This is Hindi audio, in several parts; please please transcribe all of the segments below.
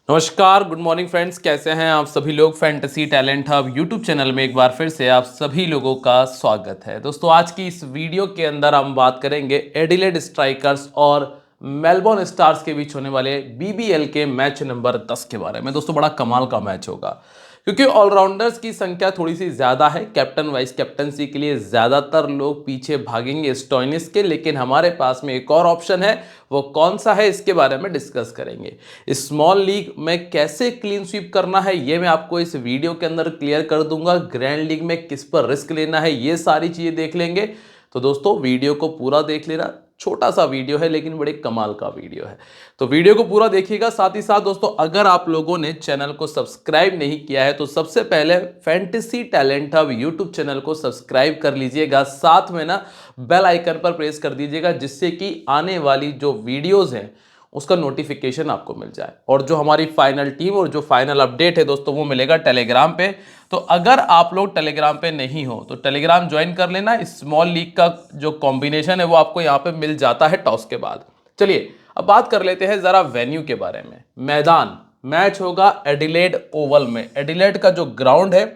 नमस्कार, गुड मॉर्निंग फ्रेंड्स। कैसे हैं आप सभी लोग। Fantasy talent hub YouTube channel में एक बार फिर से आप सभी लोगों का स्वागत है। दोस्तों, आज की इस वीडियो के अंदर हम बात करेंगे एडिलेड स्ट्राइकर्स और मेलबोर्न स्टार्स के बीच होने वाले बीबीएल के मैच नंबर 10 के बारे में। दोस्तों, बड़ा कमाल का मैच होगा क्योंकि ऑलराउंडर्स की संख्या थोड़ी सी ज़्यादा है। कैप्टन वाइस कैप्टनसी के लिए ज़्यादातर लोग पीछे भागेंगे स्टोइनिस के, लेकिन हमारे पास में एक और ऑप्शन है। वो कौन सा है, इसके बारे में डिस्कस करेंगे। स्मॉल लीग में कैसे क्लीन स्वीप करना है ये मैं आपको इस वीडियो के अंदर क्लियर कर दूंगा। ग्रैंड लीग में किस पर रिस्क लेना है ये सारी चीज़ें देख लेंगे। तो दोस्तों, वीडियो को पूरा देख लेना। छोटा सा वीडियो है लेकिन बड़े कमाल का वीडियो है, तो वीडियो को पूरा देखिएगा। साथ ही साथ दोस्तों, अगर आप लोगों ने चैनल को सब्सक्राइब नहीं किया है तो सबसे पहले fantasy talent hub YouTube channel को सब्सक्राइब कर लीजिएगा। साथ में ना बेल आइकन पर प्रेस कर दीजिएगा, जिससे कि आने वाली जो वीडियोस हैं उसका नोटिफिकेशन आपको मिल जाए। और जो हमारी फाइनल टीम और जो फाइनल अपडेट है दोस्तों, वो मिलेगा टेलीग्राम पे। तो अगर आप लोग टेलीग्राम पे नहीं हो तो टेलीग्राम ज्वाइन कर लेना। स्मॉल लीग का जो कॉम्बिनेशन है वो आपको यहाँ पे मिल जाता है टॉस के बाद। चलिए अब बात कर लेते हैं जरा वेन्यू के बारे में। मैदान, मैच होगा एडिलेड ओवल में। एडिलेड का जो ग्राउंड है,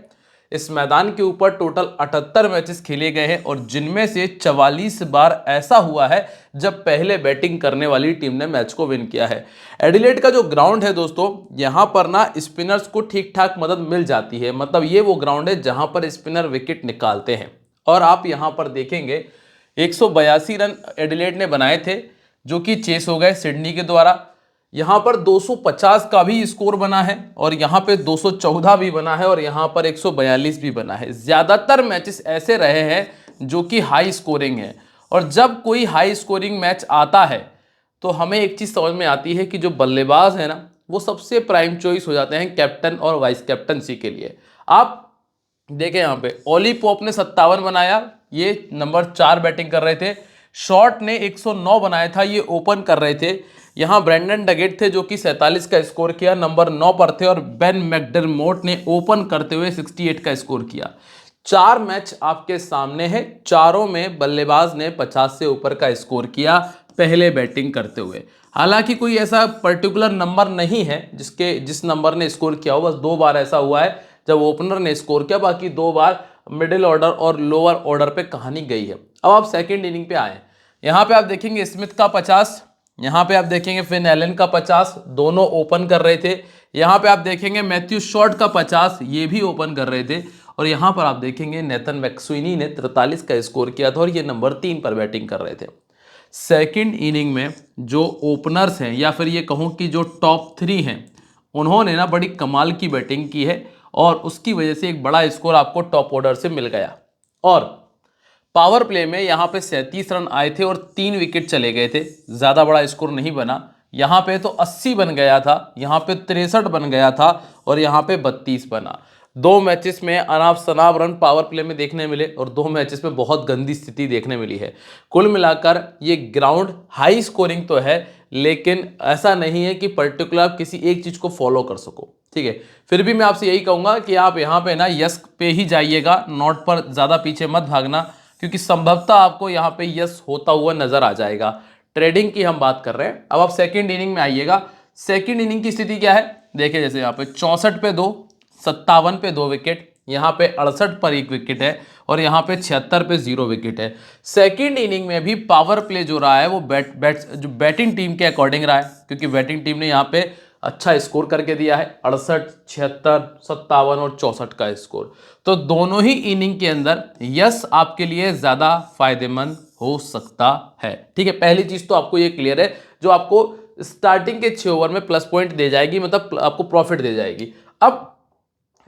इस मैदान के ऊपर टोटल 78 मैचेस खेले गए हैं और जिनमें से 44 बार ऐसा हुआ है जब पहले बैटिंग करने वाली टीम ने मैच को विन किया है। एडिलेड का जो ग्राउंड है दोस्तों, यहां पर ना स्पिनर्स को ठीक ठाक मदद मिल जाती है। मतलब ये वो ग्राउंड है जहां पर स्पिनर विकेट निकालते हैं। और आप यहां पर देखेंगे 182 रन एडिलेड ने बनाए थे, जो कि चेस हो गए सिडनी के द्वारा। यहाँ पर 250 का भी स्कोर बना है और यहाँ पे 214 भी बना है और यहाँ पर 142 भी बना है। ज़्यादातर मैचेस ऐसे रहे हैं जो कि हाई स्कोरिंग है। और जब कोई हाई स्कोरिंग मैच आता है तो हमें एक चीज़ समझ में आती है कि जो बल्लेबाज है ना, वो सबसे प्राइम चॉइस हो जाते हैं कैप्टन और वाइस कैप्टनसी के लिए। आप देखें यहाँ पे ओली पॉप ने 57 बनाया, ये नंबर 4 बैटिंग कर रहे थे। शॉर्ट ने 109 बनाया था, ये ओपन कर रहे थे। यहाँ ब्रेंडन डगेट थे जो कि 47 का स्कोर किया, नंबर 9 पर थे। और बेन मैकडरमोट ने ओपन करते हुए 68 का स्कोर किया। 4 मैच आपके सामने है, चारों में बल्लेबाज ने 50 से ऊपर का स्कोर किया पहले बैटिंग करते हुए। हालांकि कोई ऐसा पर्टिकुलर नंबर नहीं है जिस नंबर ने स्कोर किया हो। बस 2 बार ऐसा हुआ है जब ओपनर ने स्कोर किया, बाकी 2 बार मिडिल ऑर्डर और लोअर ऑर्डर पे कहानी गई है। अब आप सेकंड इनिंग पे आए। यहाँ पे आप देखेंगे स्मिथ का 50, यहाँ पे आप देखेंगे फिन एलन का 50, दोनों ओपन कर रहे थे। यहाँ पे आप देखेंगे मैथ्यू शॉर्ट का 50, ये भी ओपन कर रहे थे। और यहाँ पर आप देखेंगे नेथन मैक्सुइनी ने 43 का स्कोर किया था और ये नंबर 3 पर बैटिंग कर रहे थे। सेकंड इनिंग में जो ओपनर्स हैं, या फिर ये कहूँ कि जो टॉप 3 हैं, उन्होंने ना बड़ी कमाल की बैटिंग की है और उसकी वजह से एक बड़ा स्कोर आपको टॉप ऑर्डर से मिल गया। और पावर प्ले में यहाँ पे 37 रन आए थे और 3 विकेट चले गए थे। ज़्यादा बड़ा स्कोर नहीं बना। यहाँ पे तो 80 बन गया था, यहाँ पे 63 बन गया था और यहाँ पे 32 बना। 2 मैचेस में अनाप शनाप रन पावर प्ले में देखने मिले और 2 मैचेस में बहुत गंदी स्थिति देखने मिली है। कुल मिलाकर ये ग्राउंड हाई स्कोरिंग तो है, लेकिन ऐसा नहीं है कि पर्टिकुलर आप किसी एक चीज़ को फॉलो कर सको। ठीक है, फिर भी मैं आपसे यही कहूँगा कि आप यहाँ पे ना यस पे ही जाइएगा, नॉट पर ज़्यादा पीछे मत भागना, क्योंकि संभवतः आपको यहाँ पे यस होता हुआ नजर आ जाएगा। ट्रेडिंग की हम बात कर रहे हैं। अब आप सेकंड इनिंग में आइएगा। सेकंड इनिंग की स्थिति क्या है, देखिए जैसे यहाँ पे 64 पे 2, 57 पे 2 विकेट, यहाँ पे 68 पर 1 विकेट है और यहाँ पे 76 पे 0 विकेट है। सेकंड इनिंग में भी पावर प्ले जो रहा है वो जो बैटिंग टीम के अकॉर्डिंग रहा है, क्योंकि बैटिंग टीम ने यहाँ पे अच्छा स्कोर करके दिया है। 68, 76, 57 और 64 का स्कोर। तो दोनों ही इनिंग के अंदर यस आपके लिए ज़्यादा फायदेमंद हो सकता है। ठीक है, पहली चीज़ तो आपको ये क्लियर है, जो आपको स्टार्टिंग के 6 ओवर में प्लस पॉइंट दे जाएगी, मतलब आपको प्रॉफिट दे जाएगी। अब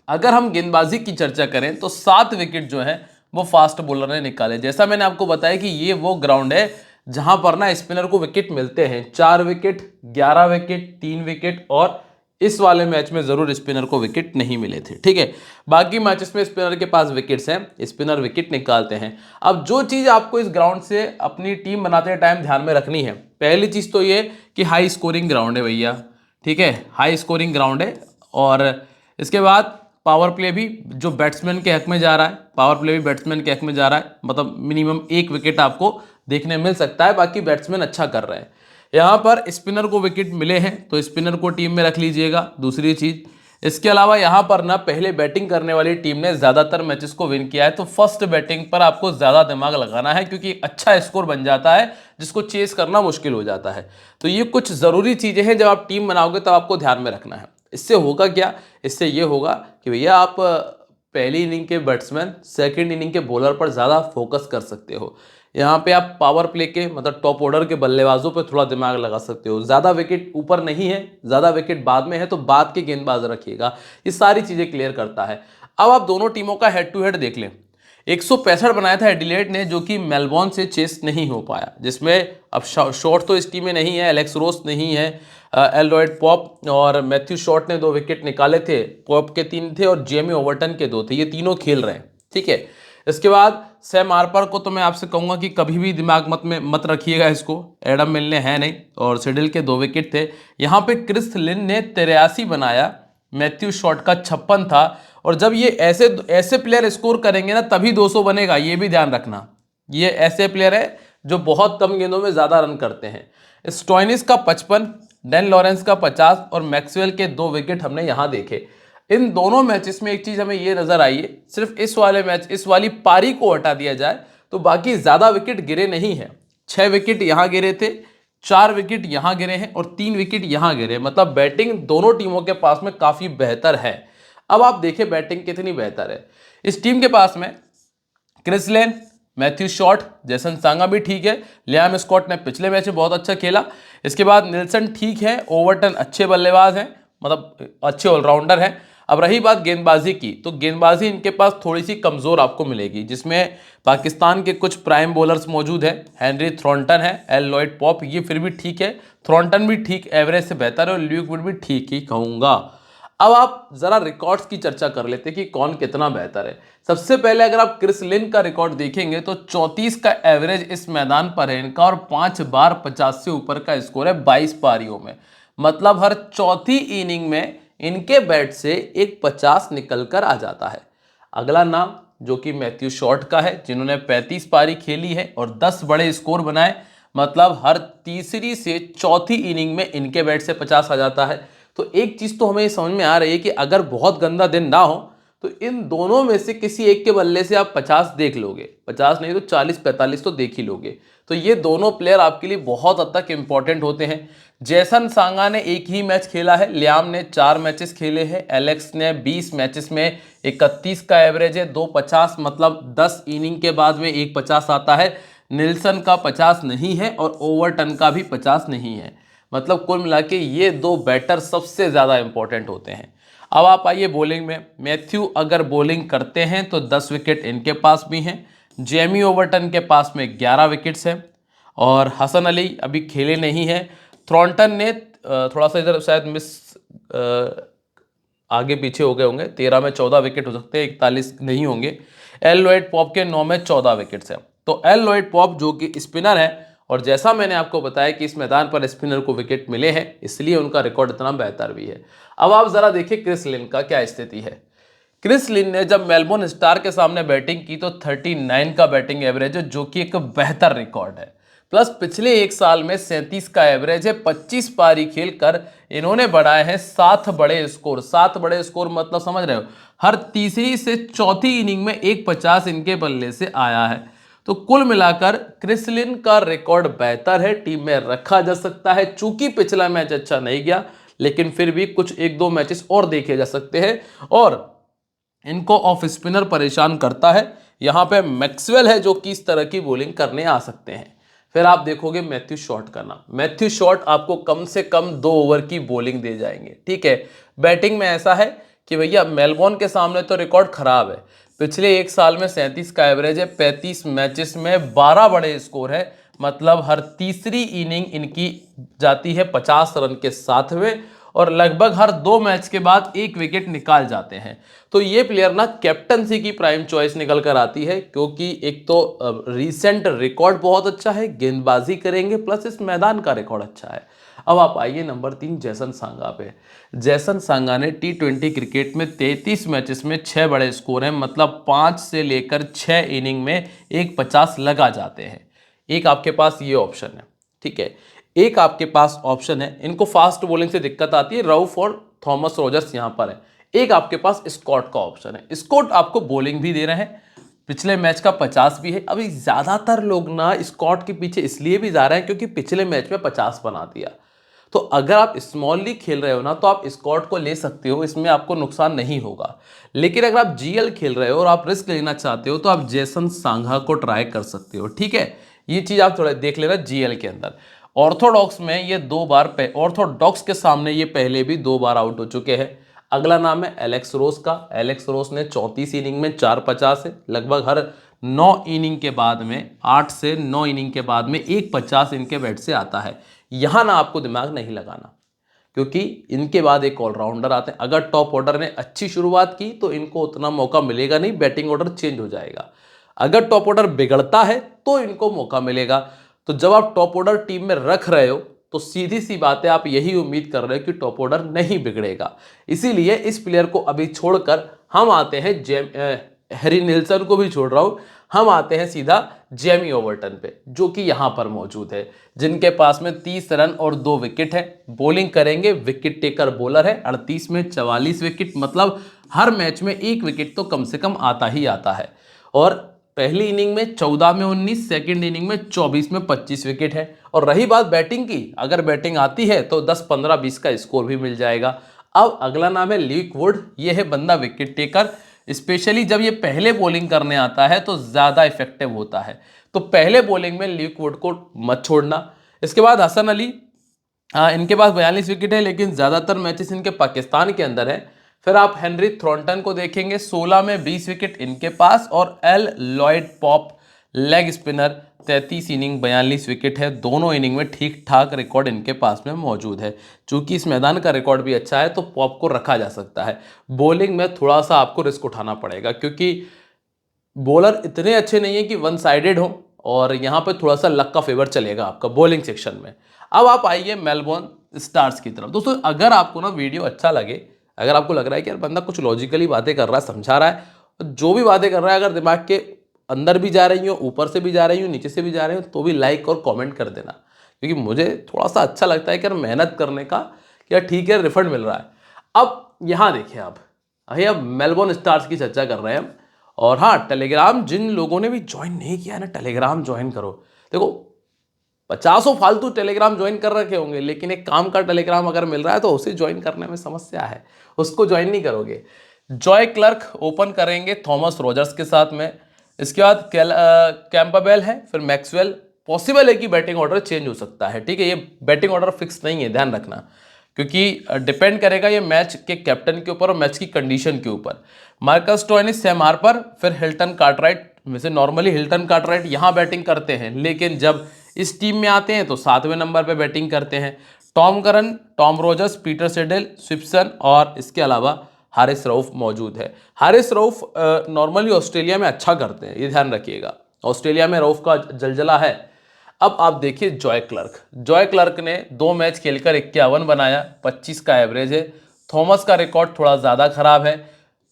अगर हम गेंदबाजी की चर्चा करें तो 7 विकेट जो है वो फास्ट बॉलर ने निकाले। जैसा मैंने आपको बताया कि ये वो ग्राउंड है जहां पर ना स्पिनर को विकेट मिलते हैं। 4 विकेट, 11 विकेट, 3 विकेट और इस वाले मैच में जरूर स्पिनर को विकेट नहीं मिले थे। ठीक है, बाकी मैचेस में स्पिनर के पास विकेट्स हैं, स्पिनर विकेट निकालते हैं। अब जो चीज आपको इस ग्राउंड से अपनी टीम बनाते टाइम ध्यान में रखनी है, पहली चीज तो ये कि हाई स्कोरिंग ग्राउंड है भैया। ठीक है, हाई स्कोरिंग ग्राउंड है। और इसके बाद पावर प्ले भी जो बैट्समैन के हक में जा रहा है, पावर प्ले भी बैट्समैन के हक में जा रहा है, मतलब मिनिमम 1 विकेट आपको देखने मिल सकता है, बाकी बैट्समैन अच्छा कर रहे हैं। यहाँ पर स्पिनर को विकेट मिले हैं तो स्पिनर को टीम में रख लीजिएगा। दूसरी चीज, इसके अलावा यहाँ पर ना पहले बैटिंग करने वाली टीम ने ज्यादातर मैचेस को विन किया है, तो फर्स्ट बैटिंग पर आपको ज्यादा दिमाग लगाना है क्योंकि अच्छा स्कोर बन जाता है जिसको चेस करना मुश्किल हो जाता है। तो ये कुछ जरूरी चीजें हैं जब आप टीम बनाओगे तब आपको ध्यान में रखना है। इससे होगा क्या, इससे ये होगा कि भैया आप पहली इनिंग के बैट्समैन, सेकंड इनिंग के बॉलर पर ज़्यादा फोकस कर सकते हो। यहाँ पे आप पावर प्ले के मतलब टॉप ऑर्डर के बल्लेबाजों पे थोड़ा दिमाग लगा सकते हो। ज़्यादा विकेट ऊपर नहीं है, ज़्यादा विकेट बाद में है तो बाद के गेंदबाज रखिएगा। ये सारी चीज़ें क्लियर करता है। अब आप दोनों टीमों का हेड टू हेड देख लें। 165 बनाया था एडिलेड ने जो कि मेलबॉर्न से चेस नहीं हो पाया, जिसमें अब शॉर्ट तो इस टीम में नहीं है, एलेक्स रोस नहीं है, एलरॉयड पॉप और मैथ्यू शॉर्ट ने 2 विकेट निकाले थे, पॉप के 3 थे और जेमी ओवर्टन के 2 थे। ये तीनों खेल रहे हैं, ठीक है। इसके बाद सैम हार्पर को तो मैं आपसे कहूंगा कि कभी भी दिमाग मत रखिएगा इसको, एडम मिलने है नहीं, और सिडिल के 2 विकेट थे। यहाँ पे क्रिस लिन ने 83 बनाया, मैथ्यू शॉर्ट का 56 था। और जब ये ऐसे प्लेयर स्कोर करेंगे ना तभी 200 बनेगा, ये भी ध्यान रखना। ये ऐसे प्लेयर है जो बहुत कम गेंदों में ज्यादा रन करते हैं। स्टोइनिस का 55, डैन लॉरेंस का 50 और मैक्सवेल के 2 विकेट हमने यहां देखे। इन दोनों मैचेस में एक चीज हमें ये नजर आई है, सिर्फ इस वाले मैच, इस वाली पारी को हटा दिया जाए तो बाकी ज्यादा विकेट गिरे नहीं है। 6 विकेट यहां गिरे थे, 4 विकेट यहां गिरे हैं और 3 विकेट यहां गिरे, मतलब बैटिंग दोनों टीमों के पास में काफी बेहतर है। अब आप देखें बैटिंग कितनी बेहतर है इस टीम के पास में। Chris Lynn, Matthew Short, Jason Sangha भी ठीक है, लियाम स्कॉट ने पिछले मैच में बहुत अच्छा खेला। इसके बाद निल्सन ठीक है, ओवर्टन अच्छे बल्लेबाज हैं, मतलब अच्छे ऑलराउंडर हैं। अब रही बात गेंदबाजी की, तो गेंदबाजी इनके पास थोड़ी सी कमजोर आपको मिलेगी, जिसमें पाकिस्तान के कुछ प्राइम बॉलर्स मौजूद हैं। हेनरी थ्रॉन्टन है, एल लॉयड पॉप, ये फिर भी ठीक है, थ्रॉन्टन भी ठीक, एवरेज से बेहतर है, और ल्यूक वुड भी ठीक ही कहूंगा। अब आप जरा रिकॉर्ड्स की चर्चा कर लेते हैं कि कौन कितना बेहतर है। सबसे पहले अगर आप क्रिस लिन का रिकॉर्ड देखेंगे तो 34 का एवरेज इस मैदान पर है इनका, और 5 बार 50 से ऊपर का स्कोर है 22 पारियों में। मतलब हर चौथी इनिंग में इनके बैट से एक 50 निकल कर आ जाता है। अगला नाम जो कि मैथ्यू शॉर्ट का है, जिन्होंने 35 पारी खेली है और 10 बड़े स्कोर बनाए, मतलब हर तीसरी से चौथी इनिंग में इनके बैट से 50 आ जाता है। तो एक चीज तो हमें समझ में आ रही है कि अगर बहुत गंदा दिन ना हो तो इन दोनों में से किसी एक के बल्ले से आप 50 देख लोगे, 50 नहीं तो 40-45 तो देख ही लोगे। तो ये दोनों प्लेयर आपके लिए बहुत हद तक इंपॉर्टेंट होते हैं। जेसन सांगा ने एक ही मैच खेला है, लियाम ने 4 मैचेस खेले हैं, एलेक्स ने 20 मैचेस में 31 का एवरेज है, 250, मतलब 10 इनिंग के बाद में एक 50 आता है। निल्सन का 50 नहीं है और ओवर्टन का भी 50 नहीं है। मतलब कुल मिला के ये 2 बैटर सबसे ज़्यादा इंपॉर्टेंट होते हैं। अब आप आइए बॉलिंग में। मैथ्यू अगर बॉलिंग करते हैं तो 10 विकेट इनके पास भी हैं, जेमी ओवर्टन के पास में 11 विकेट्स हैं, और हसन अली अभी खेले नहीं हैं। थ्रॉन्टन ने थोड़ा सा इधर शायद मिस आगे पीछे हो गए होंगे, 13 में 14 विकेट हो सकते हैं, 41 नहीं होंगे। एल लॉयड पॉप के 9 में 14 विकेट्स हैं। तो एल लॉयड पॉप जो कि स्पिनर है, और जैसा मैंने आपको बताया कि इस मैदान पर स्पिनर को विकेट मिले हैं, इसलिए उनका रिकॉर्ड इतना बेहतर भी है। अब आप जरा देखिए क्रिस लिन का क्या स्थिति है। क्रिस लिन ने जब मेलबोर्न स्टार के सामने बैटिंग की तो 39 का बैटिंग एवरेज है, जो कि एक बेहतर रिकॉर्ड है। प्लस पिछले एक साल में 37 का एवरेज है। 25 पारी खेलकर इन्होंने बढ़ाए हैं 7 बड़े स्कोर। 7 बड़े स्कोर मतलब समझ रहे हो, हर तीसरी से चौथी इनिंग में एक 50 इनके बल्ले से आया है। तो कुल मिलाकर क्रिस लिन का रिकॉर्ड बेहतर है, टीम में रखा जा सकता है। चूंकि पिछला मैच अच्छा नहीं गया, लेकिन फिर भी कुछ 1-2 मैचेस और देखे जा सकते हैं, और इनको ऑफ स्पिनर परेशान करता है। यहां पे मैक्सवेल है जो कि इस तरह की बॉलिंग करने आ सकते हैं। फिर आप देखोगे मैथ्यू शॉर्ट का नाम। मैथ्यू शॉर्ट आपको कम से कम 2 ओवर की बॉलिंग दे जाएंगे, ठीक है। बैटिंग में ऐसा है कि भैया मेलबोर्न के सामने तो रिकॉर्ड खराब है। पिछले एक साल में 37 का एवरेज है, 35 मैचेस में 12 बड़े स्कोर है, मतलब हर तीसरी इनिंग इनकी जाती है 50 रन के साथ में, और लगभग हर 2 मैच के बाद एक विकेट निकाल जाते हैं। तो ये प्लेयर ना कैप्टनसी की प्राइम चॉइस निकल कर आती है, क्योंकि एक तो रीसेंट रिकॉर्ड बहुत अच्छा है, गेंदबाजी करेंगे, प्लस इस मैदान का रिकॉर्ड अच्छा है। अब आप आइए नंबर 3 जेसन सांगा पे। जेसन सांगा ने T20 क्रिकेट में 33 मैचेस में 6 बड़े स्कोर हैं, मतलब 5 से लेकर 6 इनिंग में एक 50 लगा जाते हैं। एक आपके पास ये ऑप्शन है, ठीक है। एक आपके पास ऑप्शन है, इनको फास्ट बॉलिंग से दिक्कत आती है, रऊफ और थॉमस रोजर्स यहां पर है। एक आपके पास स्कॉट का ऑप्शन है, स्कॉट आपको बॉलिंग भी दे रहे हैं, पिछले मैच का 50 भी है। अभी ज्यादातर लोग ना स्कॉट के पीछे इसलिए भी जा रहे हैं क्योंकि पिछले मैच में 50 बना दिया। तो अगर आप स्मॉल लीग खेल रहे हो ना तो आप स्कॉट को ले सकते हो, इसमें आपको नुकसान नहीं होगा। लेकिन अगर आप जीएल खेल रहे हो और आप रिस्क लेना चाहते हो तो आप जेसन सांघा को ट्राई कर सकते हो, ठीक है। ये चीज आप थोड़ा देख लेना जीएल के अंदर। ऑर्थोडॉक्स में ये 2 बार ऑर्थोडॉक्स के सामने ये पहले भी 2 बार आउट हो चुके हैं। अगला नाम है एलेक्स रोस का। एलेक्स रोस ने 34 इनिंग में 450 है, लगभग हर 9 इनिंग के बाद में, 8 से 9 इनिंग के बाद में 150 इनके बैट से आता है। यहां ना आपको दिमाग नहीं लगाना, क्योंकि इनके बाद एक ऑलराउंडर आते हैं। अगर टॉप ऑर्डर ने अच्छी शुरुआत की तो इनको उतना मौका मिलेगा नहीं, बैटिंग ऑर्डर चेंज हो जाएगा। अगर टॉप ऑर्डर बिगड़ता है तो इनको मौका मिलेगा। तो जब आप टॉप ऑर्डर टीम में रख रहे हो तो सीधी सी बात है, आप यही उम्मीद कर रहे हो कि टॉप ऑर्डर नहीं बिगड़ेगा। इसीलिए इस प्लेयर को अभी छोड़कर हम आते हैं हैरी नीलसन को भी छोड़ रहा हूं, हम आते हैं सीधा जेमी ओवर्टन पे, जो कि यहां पर मौजूद है, जिनके पास में 30 रन और 2 विकेट है। बॉलिंग करेंगे, विकेट टेकर बॉलर है, 38 में 44 विकेट, मतलब हर मैच में 1 विकेट तो कम से कम आता ही आता है। और पहली इनिंग में 14 में 19, सेकंड इनिंग में 24 में 25 विकेट है। और रही बात बैटिंग की, अगर बैटिंग आती है तो 10 15 20 का स्कोर भी मिल जाएगा। अब अगला नाम है ल्यूक वुड। ये है बंदा विकेट टेकर, स्पेशली जब ये पहले बॉलिंग करने आता है तो ज्यादा इफेक्टिव होता है। तो पहले बॉलिंग में ल्यूक वुड को मत छोड़ना। इसके बाद हसन अली, इनके पास 42 विकेट है, लेकिन ज्यादातर मैचेस इनके पाकिस्तान के अंदर है। फिर आप हेनरी थ्रॉन्टन को देखेंगे, 16 में 20 विकेट इनके पास। और L Lloyd pop, leg spinner, 33 inning 42 wicket है। दोनों इनिंग में ठीक ठाक रिकॉर्ड इनके पास में मौजूद है। चूंकि इस मैदान का रिकॉर्ड भी अच्छा है तो पॉप को रखा जा सकता है। बॉलिंग में थोड़ा सा आपको रिस्क उठाना पड़ेगा, क्योंकि बॉलर इतने अच्छे नहीं है कि वन साइडेड हो, और यहाँ पे थोड़ा सा लक का फेवर चलेगा आपका बॉलिंग सेक्शन में। अब आप आइए मेलबोर्न स्टार्स की तरफ। दोस्तों अगर आपको ना वीडियो अच्छा लगे, अगर आपको लग रहा है कि यार बंदा कुछ लॉजिकली बातें कर रहा है, समझा रहा है, जो भी बातें कर रहा है अगर दिमाग के अंदर भी जा रही हो, ऊपर से भी जा रही हो, नीचे से भी जा रही हो, तो भी लाइक और कमेंट कर देना, क्योंकि मुझे थोड़ा सा अच्छा लगता है कि यार मेहनत करने का, कि यार ठीक है रिफंड मिल रहा है। अब यहाँ देखिए आप, अब मेलबोर्न स्टार्स की चर्चा कर रहे हैं हम। और हाँ, टेलीग्राम जिन लोगों ने भी ज्वाइन नहीं किया ना, टेलीग्राम ज्वाइन करो। देखो 50 फालतू टेलीग्राम ज्वाइन कर रखे होंगे, लेकिन एक काम का टेलीग्राम अगर मिल रहा है तो उसे ज्वाइन करने में समस्या है, उसको ज्वाइन नहीं करोगे। जॉय क्लर्क ओपन करेंगे थॉमस रोजर्स के साथ में। इसके बाद कैंपाबेल है, फिर मैक्सवेल। पॉसिबल है कि बैटिंग ऑर्डर चेंज हो सकता है, ठीक है, ये बैटिंग ऑर्डर फिक्स नहीं है, ध्यान रखना, क्योंकि डिपेंड करेगा ये मैच के कैप्टन के ऊपर और मैच की कंडीशन के ऊपर। मार्कस स्टोइनिस, सैम हार्पर, फिर हिल्टन कार्टराइट। वैसे नॉर्मली हिल्टन कार्टराइट यहाँ बैटिंग करते हैं, लेकिन जब इस टीम में आते हैं तो 7वें नंबर पे बैटिंग करते हैं। Tom Curran, Tom Rogers, Peter Siddle, Swepson, और इसके अलावा हारिस रऊफ मौजूद है। हारिस रऊफ नॉर्मली ऑस्ट्रेलिया में अच्छा करते हैं, ये ध्यान रखिएगा, ऑस्ट्रेलिया में रऊफ का जलजला है। अब आप देखिए जॉय क्लर्क। जॉय क्लर्क ने 2 मैच खेलकर 51 बनाया, 25 का एवरेज है। थॉमस का रिकॉर्ड थोड़ा ज़्यादा खराब है।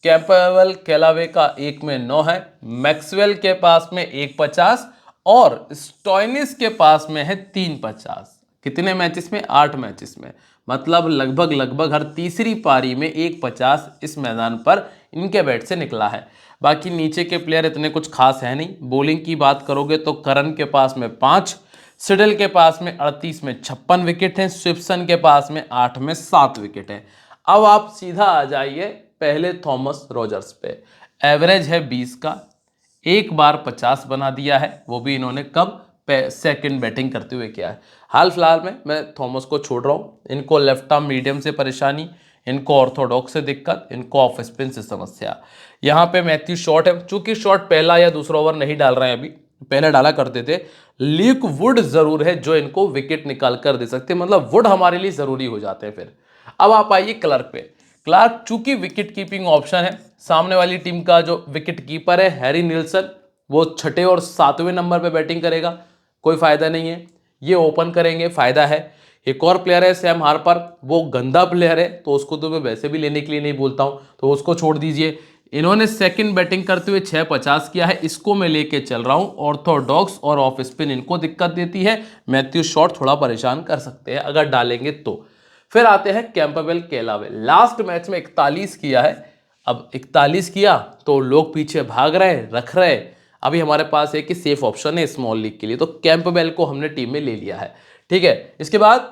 कैंपबेल कैलावे का 1 में 9 है। मैक्सवेल के पास में 150 और स्टोइनिस के पास में है 350। कितने मैचेस में? 8 मैचेस में, मतलब लगभग हर तीसरी पारी में 150 इस मैदान पर इनके बैट से निकला है। बाकी नीचे के प्लेयर इतने कुछ खास है नहीं। बॉलिंग की बात करोगे तो करन के पास में 5, सिडल के पास में 38 में 56 विकेट हैं, स्विप्सन के पास में 8 में 7 विकेट हैं। अब आप सीधा आ जाइए पहले थॉमस रोजर्स पे। एवरेज है 20 का, 1 बार 50 बना दिया है, वो भी इन्होंने कब? सेकंड बैटिंग करते हुए किया है। हाल फिलहाल में मैं थॉमस को छोड़ रहा हूँ। इनको लेफ्ट आर्म मीडियम से परेशानी, इनको ऑर्थोडॉक्स से दिक्कत, इनको ऑफ स्पिन से समस्या। यहाँ पे मैथ्यू शॉट है, चूंकि शॉट पहला या दूसरा ओवर नहीं डाल रहे हैं अभी, पहले डाला करते थे। ल्यूक वुड जरूर है जो इनको विकेट निकाल कर दे सकते हैं, मतलब वुड हमारे लिए जरूरी हो जाते हैं। फिर अब आप आइए क्लर्क पे। क्लार्क चूंकि विकेट कीपिंग ऑप्शन है, सामने वाली टीम का जो विकेट कीपर है हैरी नीलसन, वो 6ठे और 7वें नंबर पे बैटिंग करेगा, कोई फायदा नहीं है। ये ओपन करेंगे, फायदा है। एक और प्लेयर है सैम हार्पर, वो गंदा प्लेयर है, तो उसको तो मैं वैसे भी लेने के लिए नहीं बोलता हूं, तो उसको छोड़ दीजिए। इन्होंने सेकंड बैटिंग करते हुए 6.50 किया है, इसको मैं लेके चल रहा हूं। ऑर्थोडॉक्स और ऑफ स्पिन इनको दिक्कत देती है, मैथ्यू शॉट थोड़ा परेशान कर सकते हैं अगर डालेंगे तो। फिर आते हैं कैंपबेल केलावे, लास्ट मैच में 41 किया है। अब 41 किया तो लोग पीछे भाग रहे हैं, रख रहे हैं। अभी हमारे पास एक ही सेफ ऑप्शन है स्मॉल लीग के लिए, तो कैंपबेल को हमने टीम में ले लिया है। ठीक है, इसके बाद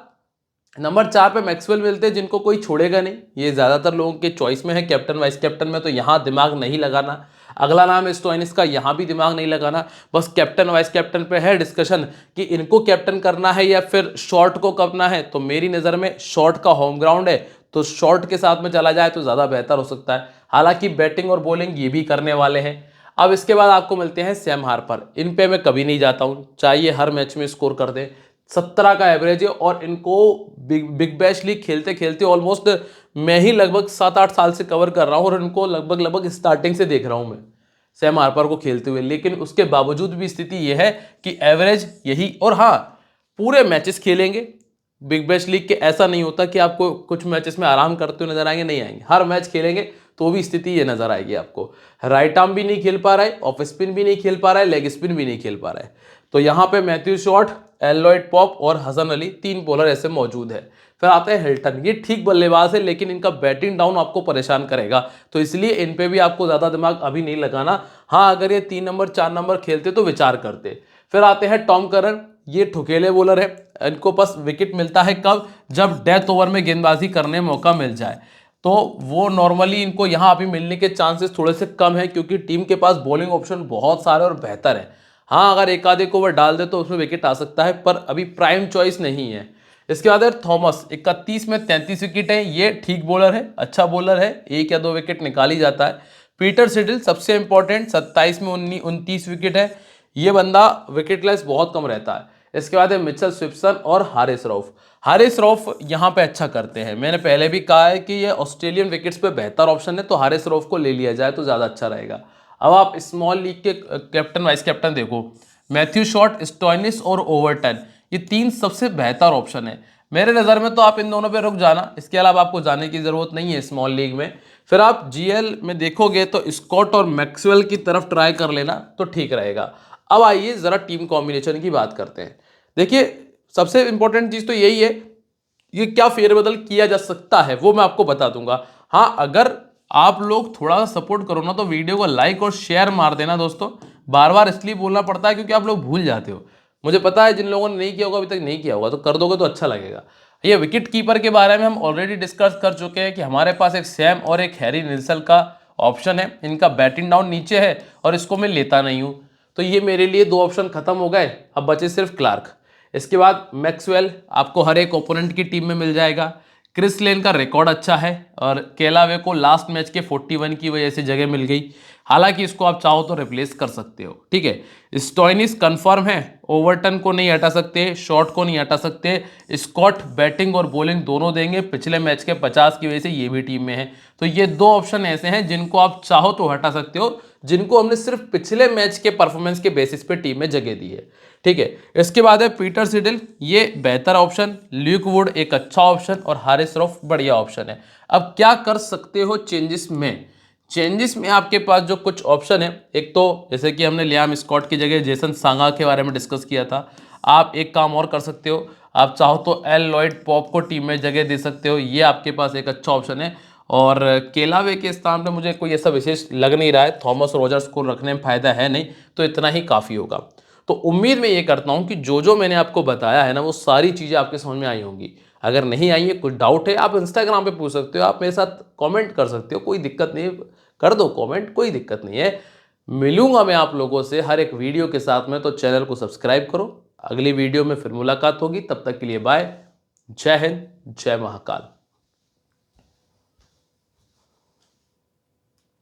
नंबर 4 पे मैक्सवेल मिलते हैं, जिनको कोई छोड़ेगा नहीं, ये ज्यादातर लोगों के चॉइस में है कैप्टन वाइस कैप्टन में, तो यहां दिमाग नहीं लगाना। अगला नाम है स्टोइनिस का, यहां भी दिमाग नहीं लगाना, बस कैप्टन वाइस कैप्टन पे है डिस्कशन कि इनको कैप्टन करना है या फिर शॉर्ट को करना है। तो मेरी नज़र में शॉर्ट का होम ग्राउंड है, तो शॉर्ट के साथ में चला जाए तो ज़्यादा बेहतर हो सकता है। हालांकि बैटिंग और बॉलिंग ये भी करने वाले हैं। अब इसके बाद आपको मिलते हैं सैम हार्पर, इन पे मैं कभी नहीं जाता हूँ, चाहिए हर मैच में स्कोर कर दे। 17 का एवरेज है और इनको बिग बैश लीग खेलते खेलते ऑलमोस्ट मैं ही लगभग 7-8 साल से कवर कर रहा हूँ और इनको लगभग स्टार्टिंग से देख रहा हूँ मैं सैम हार्पर को खेलते हुए। लेकिन उसके बावजूद भी स्थिति यह है कि एवरेज यही, और हाँ पूरे मैचेस खेलेंगे बिग बैश लीग के, ऐसा नहीं होता कि आपको कुछ मैचेस में आराम करते हुए नजर आएंगे, नहीं आएंगे, हर मैच खेलेंगे तो भी स्थिति ये नजर आएगी आपको। राइट आर्म भी नहीं खेल पा रहा है, ऑफ स्पिन भी नहीं खेल पा रहा है, लेग स्पिन भी नहीं खेल पा रहा है। तो यहाँ पे मैथ्यू शॉट, एलॉयड पॉप और हसन अली, 3 बॉलर ऐसे मौजूद है। फिर आता है हिल्टन, ये ठीक बल्लेबाज है लेकिन इनका बैटिंग डाउन आपको परेशान करेगा, तो इसलिए इन पे भी आपको ज्यादा दिमाग अभी नहीं लगाना। हाँ अगर ये 3 नंबर 4 नंबर खेलते तो विचार करते। फिर आते हैं टॉम करन, ये ठुकेले बॉलर है, इनको बस विकेट मिलता है कब, जब डेथ ओवर में गेंदबाजी करने मौका मिल जाए, तो वो नॉर्मली इनको यहाँ अभी मिलने के चांसेस थोड़े से कम है क्योंकि टीम के पास बॉलिंग ऑप्शन बहुत सारे और बेहतर है। हाँ अगर एक आधे को ओवर डाल दे तो उसमें विकेट आ सकता है, पर अभी प्राइम चॉइस नहीं है। इसके बाद है थॉमस, 31 में 33 विकेट है, ये ठीक बॉलर है, अच्छा बॉलर है, 1 या 2 विकेट निकाल ही जाता है। पीटर सिडिल सबसे इंपॉर्टेंट, 27 में 29 विकेट है, ये बंदा विकेटलेस बहुत कम रहता है। इसके बाद है मिचेल स्विप्सन और हारिस रऊफ। हारिस रऊफ यहाँ पे अच्छा करते हैं, मैंने पहले भी कहा है कि ये ऑस्ट्रेलियन विकेट्स पे बेहतर ऑप्शन है, तो हारिस रऊफ को ले लिया जाए तो ज़्यादा अच्छा रहेगा। अब आप स्मॉल लीग के कैप्टन वाइस कैप्टन देखो, मैथ्यू शॉट, स्टोइनिस और ओवरटन, ये 3 सबसे बेहतर ऑप्शन है मेरे नज़र में, तो आप इन दोनों पे रुक जाना, इसके अलावा आपको जाने की ज़रूरत नहीं है स्मॉल लीग में। फिर आप जीएल में देखोगे तो स्कॉट और मैक्सवेल की तरफ ट्राई कर लेना तो ठीक रहेगा। अब आइए ज़रा टीम कॉम्बिनेशन की बात करते हैं। देखिए सबसे इंपॉर्टेंट चीज़ तो यही है, ये क्या फेरबदल किया जा सकता है वो मैं आपको बता दूंगा। हाँ अगर आप लोग थोड़ा सा सपोर्ट करो ना तो वीडियो को लाइक और शेयर मार देना दोस्तों। बार बार इसलिए बोलना पड़ता है क्योंकि आप लोग भूल जाते हो, मुझे पता है जिन लोगों ने नहीं किया होगा अभी तक नहीं किया होगा, तो कर दोगे तो अच्छा लगेगा। ये विकेट कीपर के बारे में हम ऑलरेडी डिस्कस कर चुके हैं कि हमारे पास एक सैम और एक हैरी निल्सन का ऑप्शन है, इनका बैटिंग डाउन नीचे है और इसको मैं लेता नहीं हूँ, तो ये मेरे लिए 2 ऑप्शन खत्म हो गए, अब बचे सिर्फ क्लार्क। इसके बाद मैक्सवेल आपको हर एक ओपोनेंट की टीम में मिल जाएगा। क्रिस लेन का रिकॉर्ड अच्छा है और केलावे को लास्ट मैच के 41 की वजह से जगह मिल गई, हालांकि इसको आप चाहो तो रिप्लेस कर सकते हो। ठीक है, स्टोइनिस कंफर्म है, ओवरटन को नहीं हटा सकते, शॉट को नहीं हटा सकते, स्कॉट बैटिंग और बॉलिंग दोनों देंगे, पिछले मैच के 50 की वजह से ये भी टीम में है। तो ये 2 ऑप्शन ऐसे हैं जिनको आप चाहो तो हटा सकते हो, जिनको हमने सिर्फ पिछले मैच के परफॉर्मेंस के बेसिस पे टीम में जगह दी है। ठीक है, इसके बाद है पीटर सिडिल, ये बेहतर ऑप्शन, ल्यूक वुड एक अच्छा ऑप्शन और हारिस रऊफ बढ़िया ऑप्शन है। अब क्या कर सकते हो चेंजेस में, चेंजेस में आपके पास जो कुछ ऑप्शन है, एक तो जैसे कि हमने लियाम स्कॉट की जगह जेसन सांगा के बारे में डिस्कस किया था, आप एक काम और कर सकते हो, आप चाहो तो एलॉयड पॉप को टीम में जगह दे सकते हो, ये आपके पास एक अच्छा ऑप्शन है। और केलावे के स्थान पे मुझे कोई ऐसा विशेष लग नहीं रहा है, थॉमस रोजर्स को रखने में फायदा है नहीं, तो इतना ही काफ़ी होगा। तो उम्मीद मैं ये करता हूँ कि जो जो मैंने आपको बताया है ना वो सारी चीज़ें आपके समझ में आई होंगी। अगर नहीं आई है, कुछ डाउट है, आप इंस्टाग्राम पे पूछ सकते हो, आप मेरे साथ कमेंट कर सकते हो, कोई दिक्कत नहीं है, कर दो कमेंट, कोई दिक्कत नहीं है। मिलूंगा मैं आप लोगों से हर एक वीडियो के साथ में, तो चैनल को सब्सक्राइब करो। अगली वीडियो में फिर मुलाकात होगी, तब तक के लिए बाय, जय हिंद, जय महाकाल।